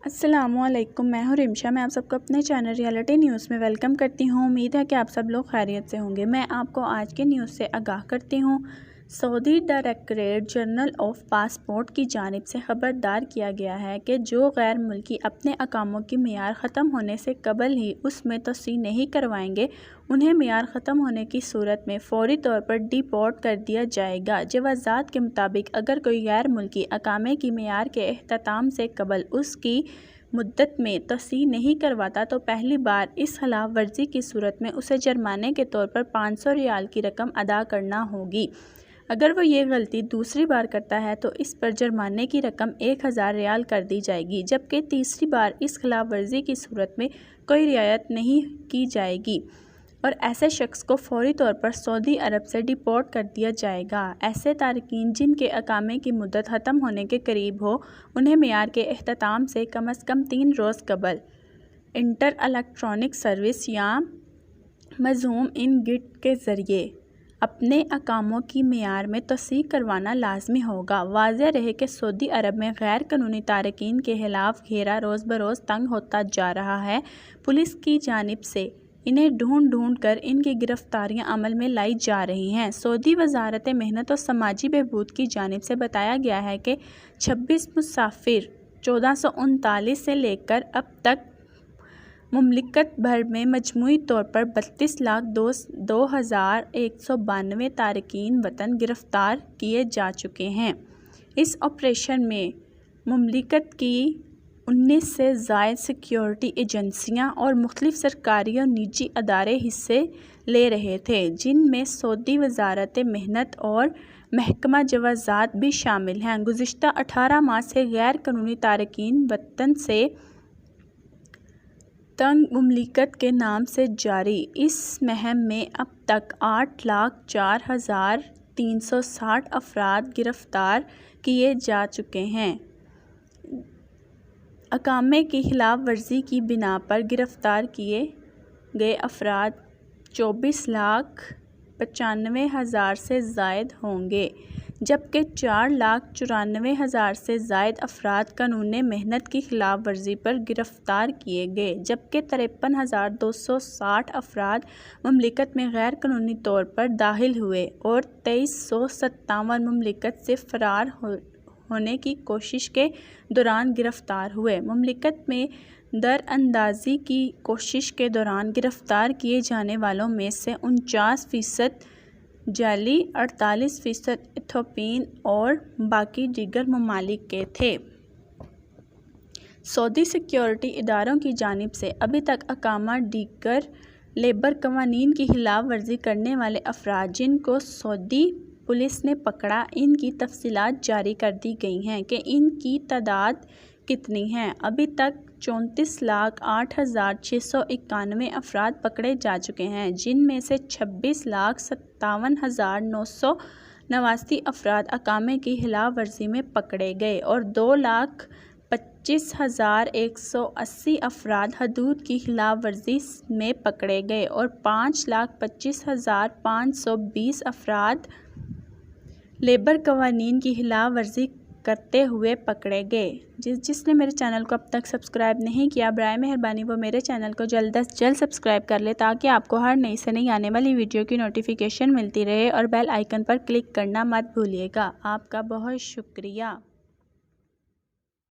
अस्सलामुअलैकुम, मैं हूँ रिमशा। मैं आप सबको अपने चैनल रियलिटी न्यूज़ में वेलकम करती हूँ। उम्मीद है कि आप सब लोग खैरियत से होंगे। मैं आपको आज के न्यूज़ से आगाह करती हूँ। Saudi directorate general of passport की जानिब से खबरदार किया गया है कि जो गैर मुल्की अपने अकामों की मियार ख़त्म होने से कबल ही उसमें तस्दीक नहीं करवाएंगे, उन्हें मियार ख़त्म होने की सूरत में फ़ौरी तौर पर डिपोर्ट कर दिया जाएगा। जवाज़ात के मुताबिक अगर कोई गैर मुल्की अकामे की मियार के अख्ताम से कबल उसकी मुद्दत में तस्दीक नहीं करवाता तो पहली बार इस खिलाफ वर्जी की सूरत में उसे जुर्माने के तौर पर 500 रियाल की रकम अदा करना होगी। अगर वो ये गलती दूसरी बार करता है तो इस पर जुर्माने की रकम 1000 रियाल कर दी जाएगी, जबकि तीसरी बार इस खिलाफ वर्जी की सूरत में कोई रियायत नहीं की जाएगी और ऐसे शख्स को फ़ौरी तौर पर सऊदी अरब से डिपोर्ट कर दिया जाएगा। ऐसे तारकीन जिनके अकामे की मुद्दत ख़त्म होने के करीब हो, उन्हें मियार के अख्ताम से कम 3 रोज़ कबल इंटर इलेक्ट्रॉनिक सर्विस या मज़ूम इन गिट के ज़रिए अपने अकामों की मियार में तस्दीक करवाना लाजमी होगा। वाज़ेह रहे कि सऊदी अरब में गैर कानूनी तारकीन के खिलाफ घेरा रोज़ बरोज़ तंग होता जा रहा है। पुलिस की जानिब से इन्हें ढूंढ कर इनकी गिरफ्तारियां अमल में लाई जा रही हैं। सऊदी वजारत मेहनत और समाजी बहबूद की जानिब से बताया गया है कि 26 मुसाफिर 1439 से लेकर अब तक मुमलिकत भर में मजमूई तौर पर 32,02,192 तारकीन वतन गिरफ़्तार किए जा चुके हैं। इस ऑपरेशन में मुमलिकत की 19 से ज़ायद सिक्योरिटी एजेंसियां और मुख्तलिफ सरकारी और निजी अदारे हिस्से ले रहे थे, जिनमें सऊदी वजारत मेहनत और महकमा जवाज़ात भी शामिल हैं। गुज़िश्ता 18 माह से गैर कानूनी तारकीन वतन से तंग मुमलिकत के नाम से जारी इस मुहिम में अब तक 8,04,360 अफराद गिरफ़्तार किए जा चुके हैं। अकामे की खिलाफ वर्जी की बिना पर गिरफ़्तार किए गए अफराद 24,95,000 से ज़ायद होंगे, जबकि 4,94,000 से ज़ायद अफराद कानून मेहनत की खिलाफ वर्जी पर गिरफ़्तार किए गए, जबकि 53,260 अफराद मुमलिकत में गैर कानूनी तौर पर दाखिल हुए और 2357 मुमलिकत से फ़रार होने की कोशिश के दौरान गिरफ़्तार हुए। मुमलिकत में दरअंदाज़ी की कोशिश के दौरान गिरफ़्तार किए जाने वालों में से 49% जाली, 48% इथोपियन और बाकी दीगर ममालिक के थे। सऊदी सिक्योरिटी इदारों की जानिब से अभी तक अकामा दीगर लेबर कवानीन की खिलाफ वर्जी करने वाले अफराद जिनको सऊदी पुलिस ने पकड़ा, इनकी तफसीलात जारी कर दी गई हैं कि इनकी तादाद कितनी है। अभी तक 34,08,691 अफराद पकड़े जा चुके हैं, जिनमें से 26,57,989 अफराद अकामे की खिलाफ वर्जी में पकड़े गए और 2,25,180 अफराद हदूद की खिलाफ वर्जी में पकड़े गए और 5,25,520 अफराद लेबर कवानीन की खिलाफ वर्जी करते हुए पकड़े गए। जिसने मेरे चैनल को अब तक सब्सक्राइब नहीं किया, बराए मेहरबानी वो मेरे चैनल को जल्द अज जल्द सब्सक्राइब कर ले, ताकि आपको हर नई से नई आने वाली वीडियो की नोटिफिकेशन मिलती रहे और बेल आइकन पर क्लिक करना मत भूलिएगा। आपका बहुत शुक्रिया।